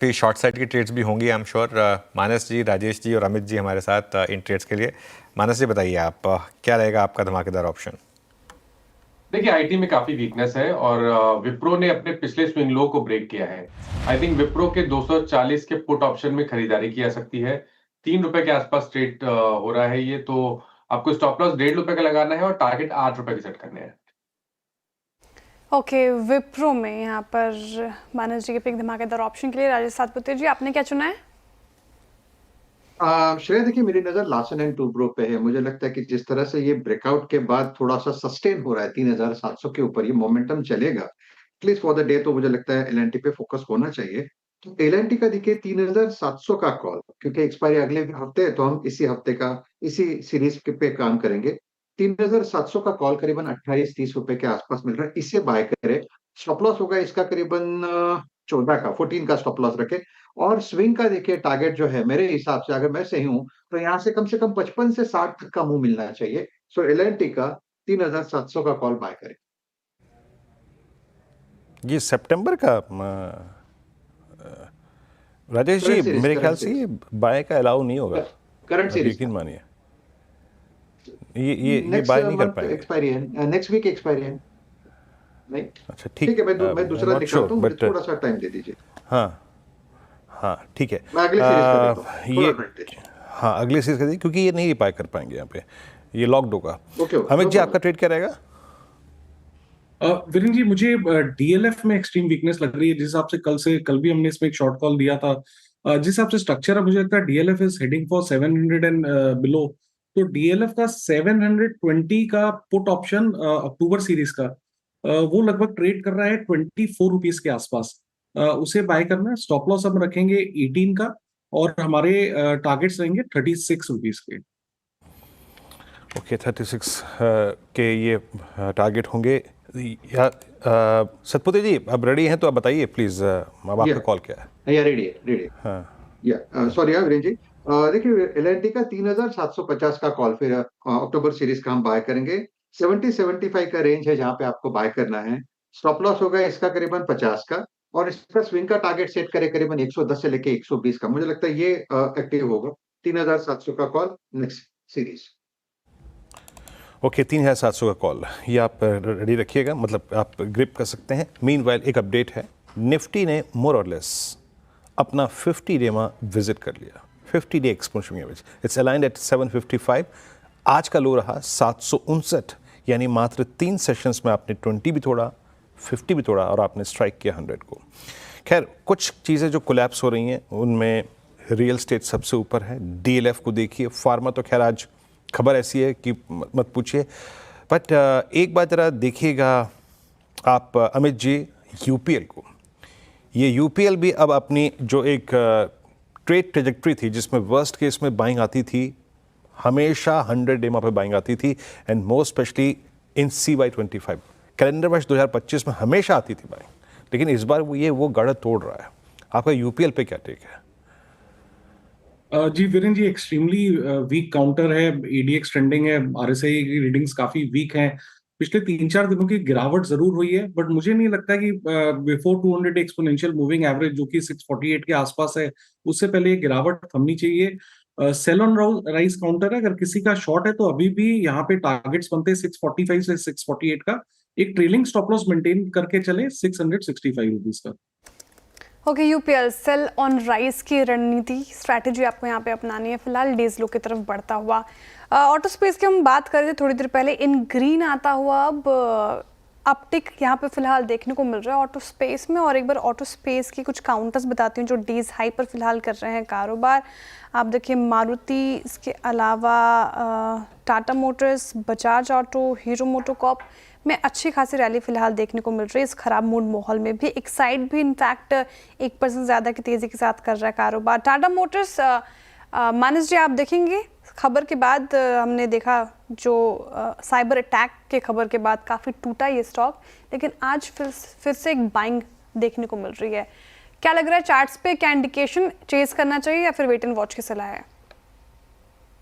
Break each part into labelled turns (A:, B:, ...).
A: फिर short side की trades भी होंगी आई एम श्योर। मानस जी, राजेश जी और अमित जी हमारे साथ इन ट्रेड्स के लिए। मानस जी बताइए आप क्या रहेगा आपका धमाकेदार ऑप्शन?
B: देखिए आईटी में काफी वीकनेस है और विप्रो ने अपने पिछले स्विंग लो को ब्रेक किया है। आई थिंक विप्रो के 240 के पुट ऑप्शन में खरीदारी की जा सकती है। ₹3 के आसपास ट्रेड हो रहा है ये तो। आपको स्टॉप लॉस ₹1.5 का लगाना है और टारगेट ₹8 के सेट करने हैं।
C: ओके, विप्रो में यहाँ पर मानस जी के पिक धमाकेदार ऑप्शन के लिए राजेश सातपुते जी आपने क्या चुना है?
D: श्रेया, देखिए मेरी नजर लार्सन एंड टूब्रो पे है। मुझे लगता है कि जिस तरह से ये ब्रेकआउट के बाद थोड़ा सा सस्टेन हो रहा है 3700 के ऊपर, ये मोमेंटम चलेगा एटलीस्ट फॉर द डे, तो मुझे लगता है एलएनटी पे फोकस होना चाहिए। तो एलएनटी का देखिए 3700 का कॉल, क्योंकि एक्सपायरी अगले हफ्ते है, तो हम इसी हफ्ते का इसी सीरीज के पे काम करेंगे। 3700 का कॉल करीबन 28-30 रुपए के आसपास मिल रहा है, इसे बाय करें। स्टॉप लॉस होगा इसका करीबन 14 का स्टॉप लॉस रखे। और स्विंग का देखिए टारगेट जो है, मेरे हिसाब से अगर मैं सही हूं तो यहाँ से कम 55 से 60 तक का मुंह मिलना चाहिए। सो एलएनटी का 3700 का कॉल बाय करें।
E: ये सितंबर का राजेश जी, मेरे ख्याल से ये बाय का अलाउ नहीं होगा।
D: करंट सीरीज
E: यकीन मानिए, ये
D: नेक्स्ट
E: बाय नहीं कर
D: मंथ
E: पाएंगे।
D: एक्सपायरी है, नेक्स्ट वीक एक्सपायरी है। नहीं,
E: अच्छा
D: ठीक है, मैं दूसरा
E: नॉट श्योर
D: निकालता हूँ, मुझे
E: बट
D: थोड़ा सा टाइम दे दीजिए।
E: हाँ हाँ ठीक है।
D: मैं अगले सीरीज का देता हूँ,
E: ये
D: थोड़ा वेट।
E: हाँ अगले सीरीज का देखिए, क्योंकि ये नहीं बाय कर पाएंगे यहाँ पे, ये लॉक्ड होगा।
D: ओके,
E: अमित
D: नो
E: जी, आपका
D: प्रॉब्लम।
E: ट्रेड क्या रहेगा?
F: वीरेंद्र जी, मुझे डीएलएफ में एक्सट्रीम वीकनेस लग रही है। जिस हिसाब से कल भी हमने इसमें एक शॉर्ट कॉल दिया था, जिस हिसाब से स्ट्रक्चर है, मुझे लगता है DLF is heading for 700 and below. तो डीएलएफ का 720 का पुट ऑप्शन अक्टूबर सीरीज का, वो लगभग ट्रेड कर रहा है ₹24 के आसपास। उसे बाय करना है। स्टॉप लॉस हम रखेंगे 18 का, और हमारे टारगेट्स रहेंगे ₹36 के।
E: ओके 36 के ये टारगेट होंगे। या सतपुते जी, अब रेडी हैं तो आप बताइए प्लीज, अब आपका कॉल क्या है?
D: या रेडी है, रेडी है।
E: हाँ
D: या सॉरी वीरेंद्र जी, देखिए एलएनटी का 3750 का कॉल फिर अक्टूबर सीरीज का हम बाय करेंगे। 70-75 का रेंज है जहां पे आपको बाय करना है। स्टॉप लॉस होगा इसका करीबन 50 का, और इसका स्विंग का टारगेट सेट करे करीबन 110 से लेके 120 का। मुझे लगता है ये एक्टिव होगा। 3700 का कॉल नेक्स्ट सीरीज।
E: ओके 3700 का कॉल, ये आप रेडी रखिएगा, मतलब आप ग्रिप कर सकते हैं। मीनवाइल एक अपडेट है, निफ्टी ने मोर और लेस अपना 50 डे में विजिट कर लिया। 50 day exponential average it's aligned at 755। आज का लो रहा 759, यानी मात्र 3 सेशंस में आपने 20 भी तोड़ा, 50 भी तोड़ा और आपने स्ट्राइक किया 100 को। खैर, कुछ चीज़ें जो कोलैप्स हो रही हैं उनमें रियल स्टेट सबसे ऊपर है। डीएलएफ को देखिए, फार्मा तो खैर आज खबर ऐसी है कि मत पूछिए। बट एक बात ज़रा देखिएगा आप अमित जी, यूपीएल को। ये यूपीएल भी अब अपनी जो एक ट्रेड ट्रेजेक्ट्री थी जिसमें वर्स्ट केस में बाइंग आती थी, हमेशा 100 डे पे बाइंग आती थी, and more specially in CY25 calendar वर्ष 2025 में हमेशा आती थी बाइंग, लेकिन इस बार वो गढ़ तोड़ रहा है। आपका यूपीएल पे क्या टेक है?
F: जी Virendra ji, extremely week counter है, एडीएक्स ट्रेंडिंग है, आरएसआई की रीडिंग्स काफी वीक हैं। पिछले 3-4 दिनों की गिरावट जरूर हुई है, बट मुझे नहीं लगता कि बिफोर 200 एक्सपोनेंशियल मूविंग एवरेज जो कि 648 के आसपास है, उससे पहले ये गिरावट थमनी चाहिए। सेल ऑन राइज काउंटर है, अगर किसी का शॉर्ट है तो अभी भी यहाँ पे टारगेट्स बनते हैं 645 से 648 का। एक ट्रेलिंग स्टॉप लॉस मेंटेन करके चले ₹665 का।
C: Okay, UPL sell on rise की रणनीति स्ट्रैटेजी आपको यहाँ पे अपनानी है फिलहाल डेज लो की तरफ बढ़ता हुआ। ऑटो स्पेस की हम बात कर रहे थे थोड़ी देर पहले, इन ग्रीन आता हुआ अब अपटिक यहाँ पे फिलहाल देखने को मिल रहा है ऑटो स्पेस में। और एक बार ऑटो स्पेस की कुछ काउंटर्स बताती हूँ जो डेज हाई पर फिलहाल कर रहे हैं कारोबार। आप देखिए मारुति, इसके अलावा Tata Motors, Bajaj auto, hero MotoCorp में अच्छी खासी रैली फिलहाल देखने को मिल रही है इस खराब मूड माहौल में भी। एक्साइड भी इनफैक्ट 1% ज़्यादा की तेज़ी के साथ कर रहा है कारोबार। टाटा मोटर्स, मानस जी आप देखेंगे खबर के बाद, हमने देखा जो साइबर अटैक के खबर के बाद काफ़ी टूटा ये स्टॉक, लेकिन आज फिर से एक बाइंग देखने को मिल रही है। क्या लग रहा है चार्ट्स पे, क्या इंडिकेशन, चेज करना चाहिए या फिर वेट एंड वॉच की सलाह है?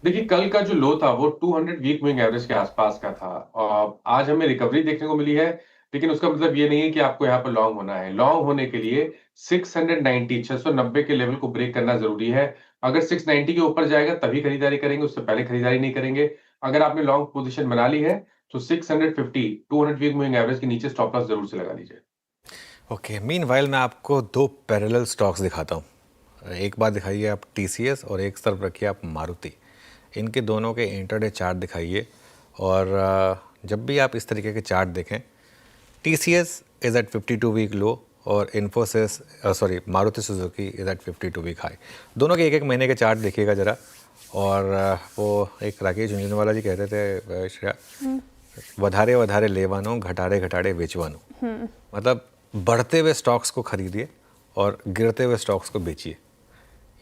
B: देखिए कल का जो लो था वो 200 वीक मूविंग एवरेज के आसपास का था और आज हमें रिकवरी देखने को मिली है। लेकिन उसका मतलब ये नहीं है कि आपको यहाँ पर लॉन्ग होना है। लॉन्ग होने के लिए 690 के लेवल को ब्रेक करना ज़रूरी है। अगर 690 के ऊपर जाएगा तभी खरीदारी करेंगे, उससे पहले खरीदारी नहीं करेंगे। अगर आपने लॉन्ग पोज़ीशन बना ली है, तो 650 200 वीक मूविंग एवरेज के नीचे स्टॉप लॉस ज़रूर से लगा लीजिए।
A: ओके, मीनवाइल मैं आपको दो पैरेलल स्टॉक्स दिखाता हूँ। एक बार दिखाइए आप टीसीएस और एक तरफ रखिए आप मारुति। इनके दोनों के इंटरडे चार्ट दिखाइए और जब भी आप इस तरीके के चार्ट देखें, TCS is at 52 week low और Infosys Maruti Suzuki is at 52 week high. दोनों के एक एक महीने के चार्ट देखिएगा ज़रा। और वो एक राकेश झुंझुनवाला जी कहते थे श्रेया, वधारे वधारे लेवानो घटाड़े घटाड़े बेचवानो। मतलब बढ़ते हुए स्टॉक्स को खरीदिए और गिरते हुए स्टॉक्स को बेचिए।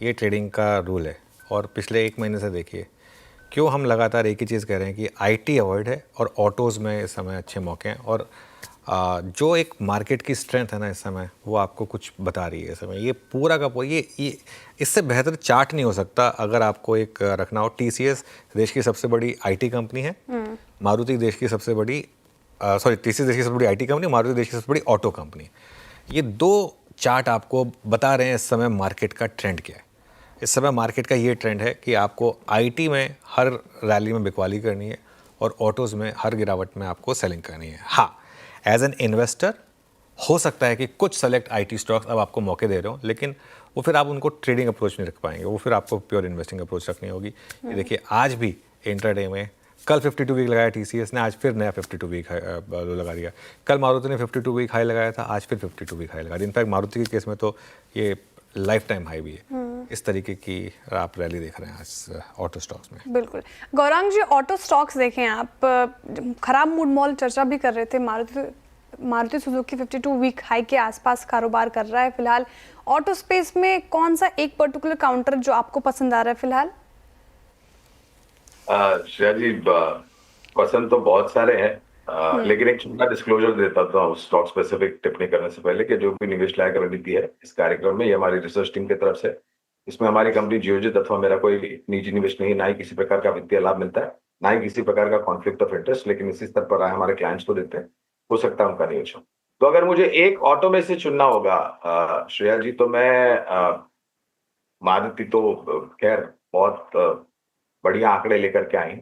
A: ये ट्रेडिंग का रूल है। और पिछले एक महीने से देखिए क्यों हम लगातार एक ही चीज़ कह रहे हैं कि आईटी अवॉइड है और ऑटोज़ में इस समय अच्छे मौके हैं। और जो एक मार्केट की स्ट्रेंथ है ना इस समय, वो आपको कुछ बता रही है इस समय। ये पूरा का पूरा ये इससे बेहतर चार्ट नहीं हो सकता अगर आपको एक रखना हो। टीसीएस देश की सबसे बड़ी आईटी कंपनी है, मारुति देश की सबसे बड़ी टीसीएस देश की सबसे बड़ी आईटी कंपनी, मारुति देश की सबसे बड़ी ऑटो कंपनी। ये दो चार्ट आपको बता रहे हैं इस समय मार्केट का ट्रेंड क्या है। इस समय मार्केट का ये ट्रेंड है कि आपको आईटी में हर रैली में बिकवाली करनी है और ऑटोज़ में हर गिरावट में आपको सेलिंग करनी है। हाँ, एज एन इन्वेस्टर हो सकता है कि कुछ सेलेक्ट आईटी स्टॉक्स अब आपको मौके दे रहे हो, लेकिन वो फिर आप उनको ट्रेडिंग अप्रोच नहीं रख पाएंगे, वो फिर आपको प्योर इन्वेस्टिंग अप्रोच रखनी होगी। ये देखिए आज भी इंट्राडे में कल 52 वीक लगाया टीसीएस ने, आज फिर नया 52 वीक लो लगा दिया। कल मारुति ने 52 वीक हाई लगाया था, आज फिर 52 वीक हाई लगा दिया। इनफैक्ट मारुति के केस में तो ये लाइफ टाइम हाई भी है। इस तरीके की आप रैली देख रहे हैं आज ऑटो स्टॉक्स में।
C: बिल्कुल। गौरांग जी, ऑटो स्टॉक्स देखें आप, खराब मूड मॉल चर्चा भी कर रहे थे। मारुति सुजुकी 52 वीक हाई के आसपास कारोबार कर रहा है फिलहाल। ऑटो स्पेस में कौन सा एक पर्टिकुलर काउंटर जो आपको पसंद आ रहा है फिलहाल?
G: श्रेया जी, पसंद तो बहुत सारे हैं, लेकिन एक छोटा डिस्क्लोजर देता था उस स्टॉक स्पेसिफिक टिप्पणी करने से पहले कि जो भी निवेश लायक रणनीति है इस कार्यक्रम में, ये हमारी रिसर्च टीम की तरफ से। इसमें हमारी कंपनी जियोजित अथवा मेरा कोई निजी निवेश नहीं, ना ही किसी प्रकार का वित्तीय लाभ मिलता है, ना ही किसी प्रकार का कॉन्फ्लिक्ट ऑफ इंटरेस्ट, लेकिन इसी स्तर पर हमारे क्लाइंट्स को देते हैं, हो सकता है उनका निवेश हो। तो अगर मुझे एक ऑटो में से चुनना होगा श्रेया जी, तो मैं मारुति तो खैर बहुत बढ़िया आंकड़े लेकर के आई,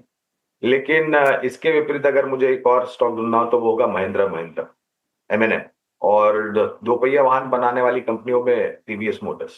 G: लेकिन इसके विपरीत अगर मुझे एक और स्टॉक ढूंढना हो तो वो होगा महिंद्रा एमएनएम, और दो पहिया वाहन बनाने वाली कंपनियों में टीवीएस मोटर्स।